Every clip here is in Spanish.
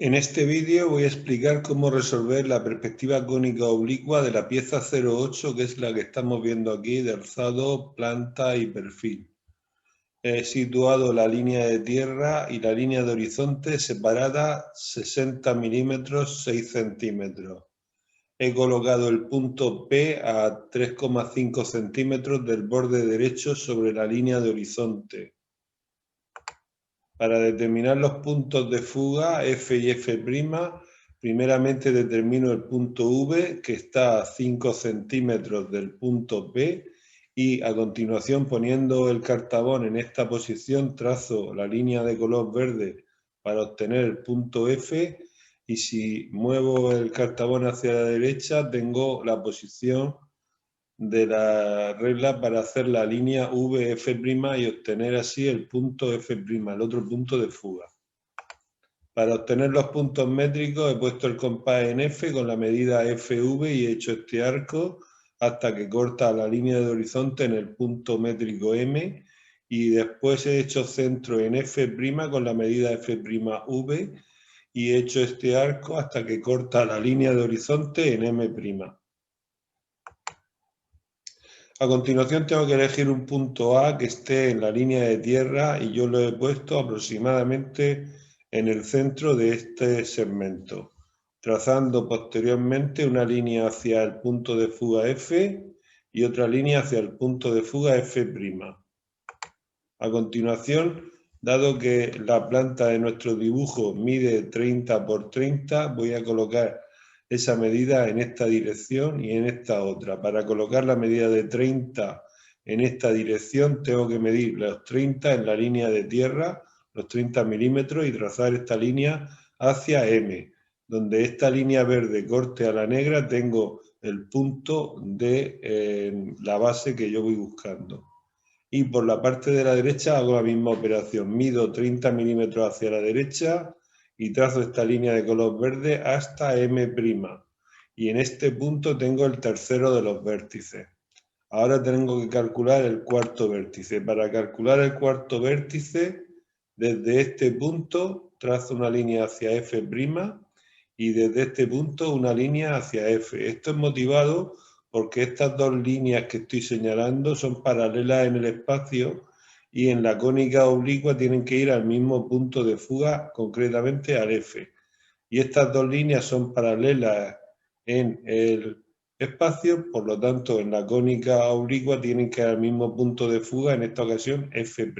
En este vídeo voy a explicar cómo resolver la perspectiva cónica oblicua de la pieza 08, que es la que estamos viendo aquí, de alzado, planta y perfil. He situado la línea de tierra y la línea de horizonte separada 60 milímetros, 6 centímetros. He colocado el punto P a 3,5 centímetros del borde derecho sobre la línea de horizonte. Para determinar los puntos de fuga F y F', primeramente determino el punto V, que está a 5 centímetros del punto P, y a continuación, poniendo el cartabón en esta posición, trazo la línea de color verde para obtener el punto F, y si muevo el cartabón hacia la derecha, tengo la posición de la regla para hacer la línea VF' y obtener así el punto F', el otro punto de fuga. Para obtener los puntos métricos he puesto el compás en F con la medida FV y he hecho este arco hasta que corta la línea de horizonte en el punto métrico M, y después he hecho centro en F' con la medida F'V y he hecho este arco hasta que corta la línea de horizonte en M'. A continuación tengo que elegir un punto A que esté en la línea de tierra y yo lo he puesto aproximadamente en el centro de este segmento, trazando posteriormente una línea hacia el punto de fuga F y otra línea hacia el punto de fuga F'. A continuación, dado que la planta de nuestro dibujo mide 30 por 30, voy a colocar esa medida en esta dirección y en esta otra. Para colocar la medida de 30 en esta dirección tengo que medir los 30 en la línea de tierra, los 30 milímetros, y trazar esta línea hacia M. Donde esta línea verde corte a la negra tengo el punto de la base que yo voy buscando. Y por la parte de la derecha hago la misma operación. Mido 30 milímetros hacia la derecha y trazo esta línea de color verde hasta M'. Y en este punto tengo el tercero de los vértices. Ahora tengo que calcular el cuarto vértice. Para calcular el cuarto vértice, desde este punto trazo una línea hacia F' y desde este punto una línea hacia F. Esto es motivado porque estas dos líneas que estoy señalando son paralelas en el espacio y en la cónica oblicua tienen que ir al mismo punto de fuga, concretamente al F. Y estas dos líneas son paralelas en el espacio, por lo tanto en la cónica oblicua tienen que ir al mismo punto de fuga, en esta ocasión F'.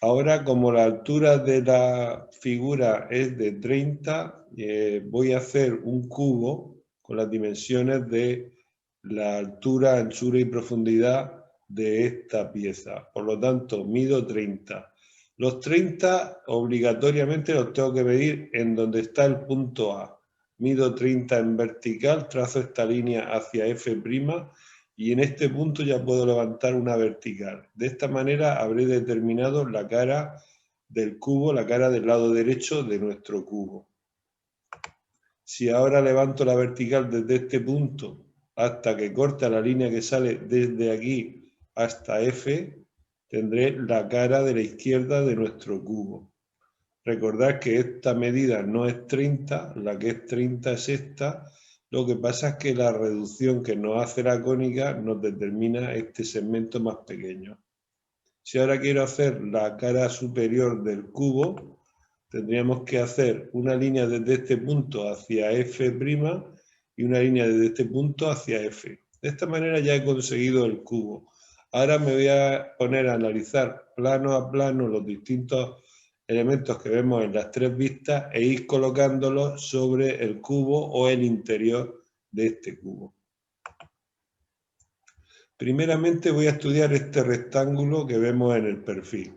Ahora, como la altura de la figura es de 30, voy a hacer un cubo con las dimensiones de la altura, anchura y profundidad de esta pieza. Por lo tanto, mido 30. Los 30 obligatoriamente los tengo que medir en donde está el punto A. Mido 30 en vertical, trazo esta línea hacia F', y en este punto ya puedo levantar una vertical. De esta manera habré determinado la cara del cubo, la cara del lado derecho de nuestro cubo. Si ahora levanto la vertical desde este punto hasta que corta la línea que sale desde aquí hasta F, tendré la cara de la izquierda de nuestro cubo. Recordad que esta medida no es 30, la que es 30 es esta. Lo que pasa es que la reducción que nos hace la cónica nos determina este segmento más pequeño. Si ahora quiero hacer la cara superior del cubo, tendríamos que hacer una línea desde este punto hacia F' y una línea desde este punto hacia F. De esta manera ya he conseguido el cubo. Ahora me voy a poner a analizar plano a plano los distintos elementos que vemos en las tres vistas e ir colocándolos sobre el cubo o el interior de este cubo. Primeramente voy a estudiar este rectángulo que vemos en el perfil.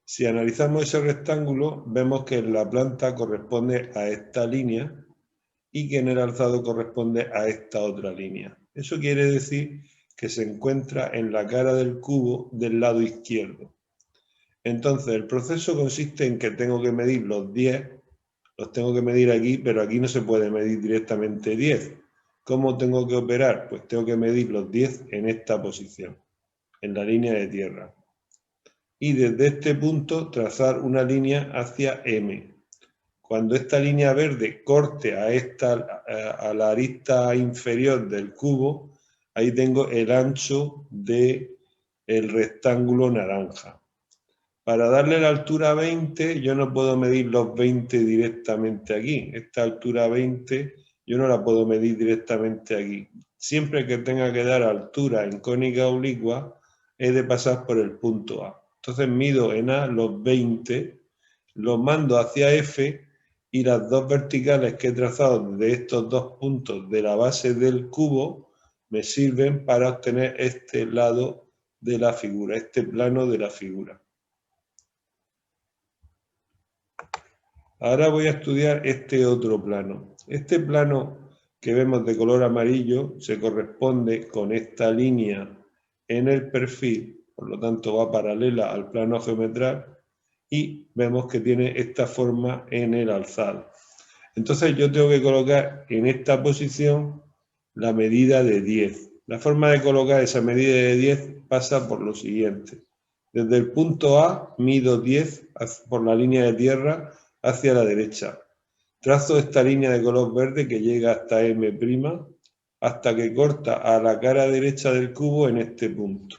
Si analizamos ese rectángulo, vemos que en la planta corresponde a esta línea y que en el alzado corresponde a esta otra línea. Eso quiere decir que se encuentra en la cara del cubo del lado izquierdo. Entonces, el proceso consiste en que tengo que medir los 10, los tengo que medir aquí, pero aquí no se puede medir directamente 10. ¿Cómo tengo que operar? Pues tengo que medir los 10 en esta posición, en la línea de tierra. y desde este punto trazar una línea hacia M. Cuando esta línea verde corte a la arista inferior del cubo, ahí tengo el ancho del rectángulo naranja. Para darle la altura 20, yo no puedo medir los 20 directamente aquí. Esta altura 20 yo no la puedo medir directamente aquí. Siempre que tenga que dar altura en cónica oblicua, he de pasar por el punto A. Entonces mido en A los 20, los mando hacia F y las dos verticales que he trazado de estos dos puntos de la base del cubo me sirven para obtener este lado de la figura, este plano de la figura. Ahora voy a estudiar este otro plano. Este plano que vemos de color amarillo se corresponde con esta línea en el perfil, por lo tanto va paralela al plano geometral y vemos que tiene esta forma en el alzado. Entonces yo tengo que colocar en esta posición la medida de 10. La forma de colocar esa medida de 10 pasa por lo siguiente. Desde el punto A mido 10 por la línea de tierra hacia la derecha. Trazo esta línea de color verde que llega hasta M', hasta que corta a la cara derecha del cubo en este punto.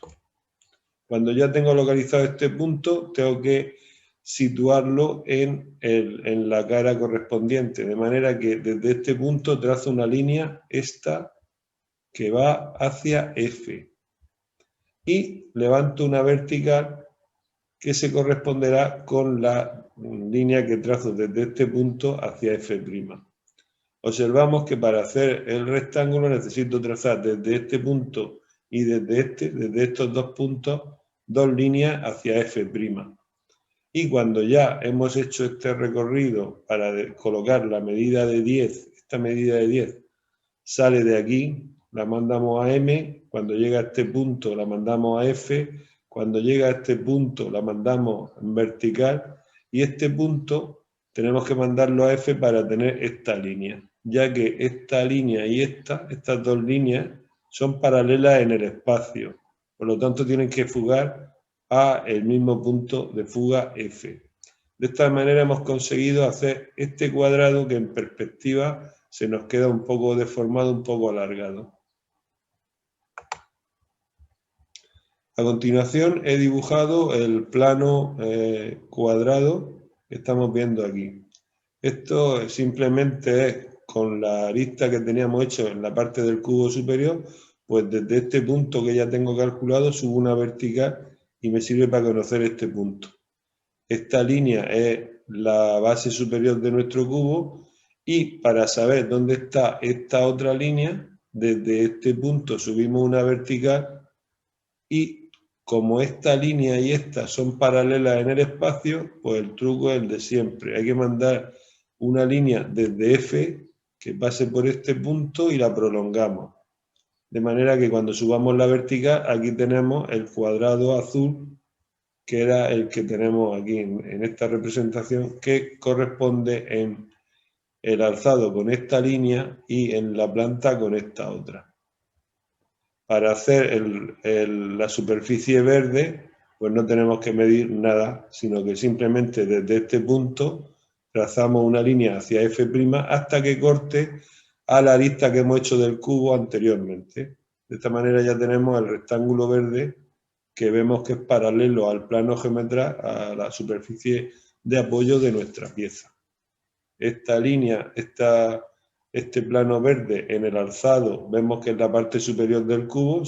Cuando ya tengo localizado este punto, tengo que situarlo en la cara correspondiente, de manera que desde este punto trazo una línea, esta, que va hacia F. Y levanto una vertical que se corresponderá con la línea que trazo desde este punto hacia F'. Observamos que para hacer el rectángulo necesito trazar desde este punto y desde estos dos puntos, dos líneas hacia F'. Y cuando ya hemos hecho este recorrido para colocar la medida de 10, esta medida de 10 sale de aquí, la mandamos a M, cuando llega a este punto la mandamos a F, cuando llega a este punto la mandamos en vertical y este punto tenemos que mandarlo a F para tener esta línea, ya que esta línea y estas dos líneas son paralelas en el espacio, por lo tanto tienen que fugar a el mismo punto de fuga F. De esta manera hemos conseguido hacer este cuadrado que en perspectiva se nos queda un poco deformado, un poco alargado. A continuación he dibujado el plano cuadrado que estamos viendo aquí. Esto simplemente es con la arista que teníamos hecho en la parte del cubo superior, pues desde este punto que ya tengo calculado subo una vertical y me sirve para conocer este punto. Esta línea es la base superior de nuestro cubo y para saber dónde está esta otra línea, desde este punto subimos una vertical y como esta línea y esta son paralelas en el espacio, pues el truco es el de siempre. Hay que mandar una línea desde F que pase por este punto y la prolongamos. De manera que cuando subamos la vertical, aquí tenemos el cuadrado azul que era el que tenemos aquí en esta representación, que corresponde en el alzado con esta línea y en la planta con esta otra. Para hacer la superficie verde, pues no tenemos que medir nada, sino que simplemente desde este punto trazamos una línea hacia F' hasta que corte a la arista que hemos hecho del cubo anteriormente. De esta manera ya tenemos el rectángulo verde que vemos que es paralelo al plano geometral, a la superficie de apoyo de nuestra pieza. Esta línea, este plano verde en el alzado, vemos que es la parte superior del cubo,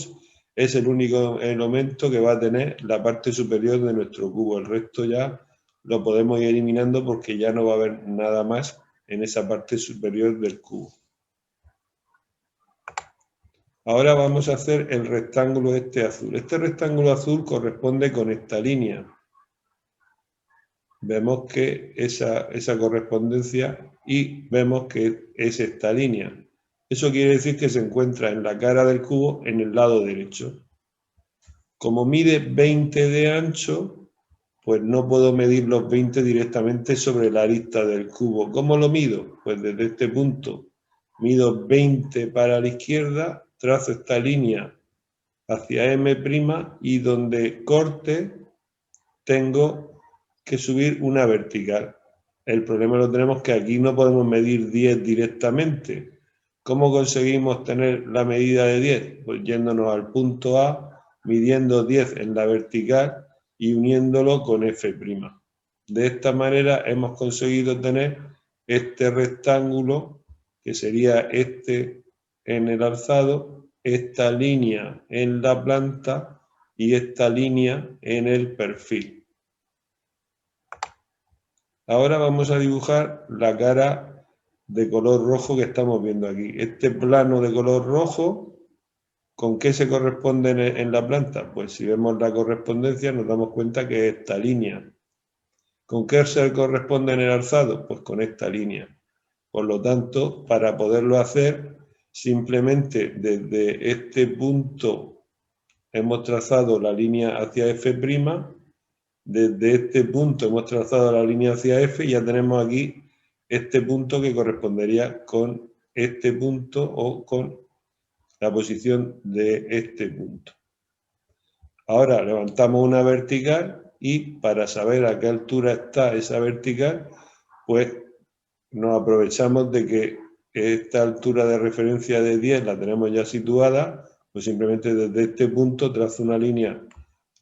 es el único elemento que va a tener la parte superior de nuestro cubo. El resto ya lo podemos ir eliminando porque ya no va a haber nada más en esa parte superior del cubo. Ahora vamos a hacer el rectángulo este azul. Este rectángulo azul corresponde con esta línea. Vemos que esa correspondencia y vemos que es esta línea. Eso quiere decir que se encuentra en la cara del cubo en el lado derecho. Como mide 20 de ancho, pues no puedo medir los 20 directamente sobre la arista del cubo. ¿Cómo lo mido? Pues desde este punto mido 20 para la izquierda, trazo esta línea hacia M' y donde corte tengo que subir una vertical. El problema lo tenemos que aquí no podemos medir 10 directamente. ¿Cómo conseguimos tener la medida de 10? Pues yéndonos al punto A, midiendo 10 en la vertical y uniéndolo con F'. De esta manera hemos conseguido tener este rectángulo, que sería este en el alzado, esta línea en la planta y esta línea en el perfil. Ahora vamos a dibujar la cara de color rojo que estamos viendo aquí. Este plano de color rojo, ¿con qué se corresponde en la planta? Pues si vemos la correspondencia nos damos cuenta que es esta línea. ¿Con qué se corresponde en el alzado? Pues con esta línea. Por lo tanto, para poderlo hacer, simplemente desde este punto hemos trazado la línea hacia F', desde este punto hemos trazado la línea hacia F y ya tenemos aquí este punto que correspondería con este punto o con la posición de este punto. Ahora levantamos una vertical y para saber a qué altura está esa vertical, pues nos aprovechamos de que esta altura de referencia de 10 la tenemos ya situada, pues simplemente desde este punto trazo una línea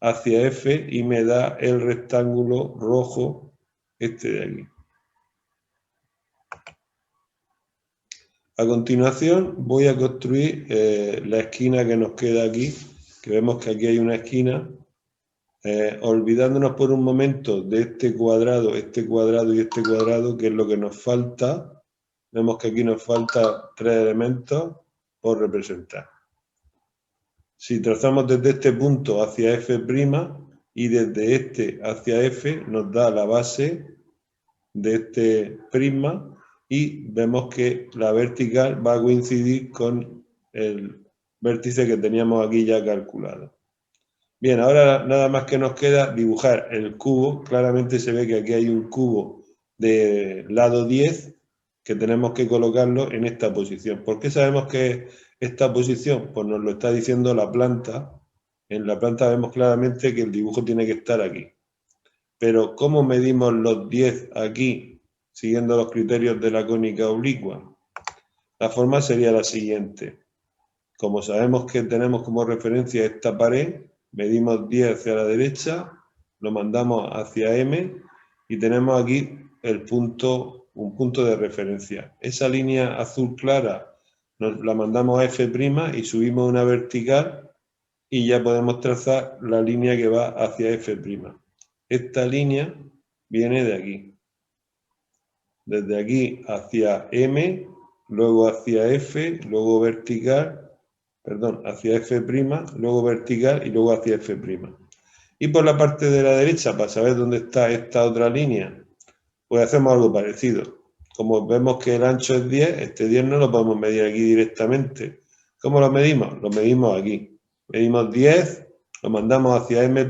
hacia F y me da el rectángulo rojo este de aquí. A continuación voy a construir la esquina que nos queda aquí, que vemos que aquí hay una esquina, olvidándonos por un momento de este cuadrado y este cuadrado, que es lo que nos falta. Vemos que aquí nos faltan 3 elementos por representar. Si trazamos desde este punto hacia F' y desde este hacia F, nos da la base de este prisma y vemos que la vertical va a coincidir con el vértice que teníamos aquí ya calculado. Bien, ahora nada más que nos queda dibujar el cubo. Claramente se ve que aquí hay un cubo de lado 10 que tenemos que colocarlo en esta posición. ¿Por qué sabemos que esta posición? Pues nos lo está diciendo la planta. En la planta vemos claramente que el dibujo tiene que estar aquí. Pero ¿cómo medimos los 10 aquí, siguiendo los criterios de la cónica oblicua? La forma sería la siguiente. Como sabemos que tenemos como referencia esta pared, medimos 10 hacia la derecha, lo mandamos hacia M y tenemos aquí el punto, un punto de referencia. Esa línea azul clara nos la mandamos a F' y subimos una vertical y ya podemos trazar la línea que va hacia F'. Esta línea viene de aquí. Desde aquí hacia M, luego hacia F, luego vertical, perdón, hacia F', luego vertical y luego hacia F'. Y por la parte de la derecha, para saber dónde está esta otra línea, pues hacemos algo parecido. Como vemos que el ancho es 10, este 10 no lo podemos medir aquí directamente. ¿Cómo lo medimos? Lo medimos aquí. Medimos 10, lo mandamos hacia M'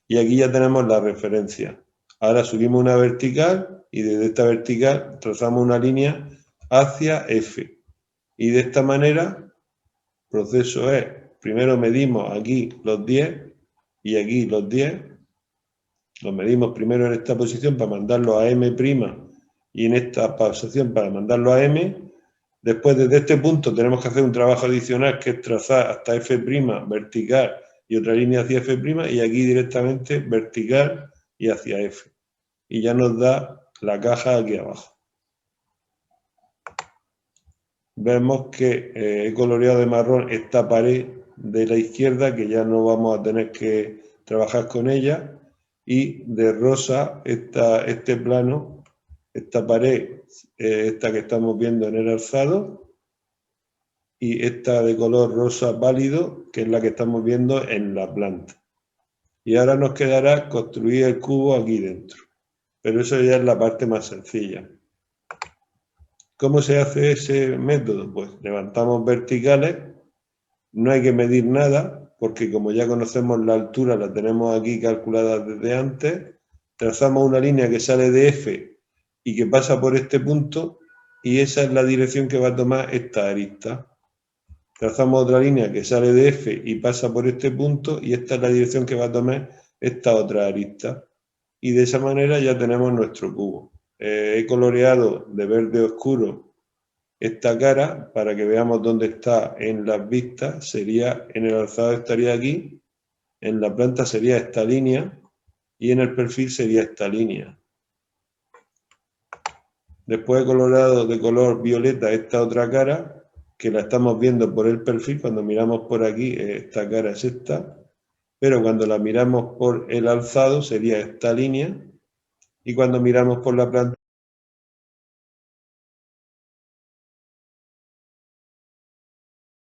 y aquí ya tenemos la referencia. Ahora subimos una vertical y desde esta vertical trazamos una línea hacia F. Y de esta manera, el proceso es, primero medimos aquí los 10 y aquí los 10. Los medimos primero en esta posición para mandarlo a M' y en esta posición para mandarlo a M. Después, desde este punto, tenemos que hacer un trabajo adicional que es trazar hasta F' vertical y otra línea hacia F' y aquí directamente vertical y hacia F. Y ya nos da la caja aquí abajo. Vemos que he coloreado de marrón esta pared de la izquierda, que ya no vamos a tener que trabajar con ella, y de rosa este plano, esta pared, esta que estamos viendo en el alzado, y esta de color rosa pálido, que es la que estamos viendo en la planta. Y ahora nos quedará construir el cubo aquí dentro, pero eso ya es la parte más sencilla. ¿Cómo se hace ese método? Pues levantamos verticales, no hay que medir nada, porque como ya conocemos la altura, la tenemos aquí calculada desde antes, trazamos una línea que sale de F y que pasa por este punto, y esa es la dirección que va a tomar esta arista. Trazamos otra línea que sale de F y pasa por este punto, y esta es la dirección que va a tomar esta otra arista. Y de esa manera ya tenemos nuestro cubo. He coloreado de verde oscuro esta cara para que veamos dónde está en las vistas. Sería, en el alzado estaría aquí, en la planta sería esta línea y en el perfil sería esta línea. Después he colorado de color violeta esta otra cara, que la estamos viendo por el perfil. Cuando miramos por aquí, esta cara es esta, pero cuando la miramos por el alzado sería esta línea, y cuando miramos por la planta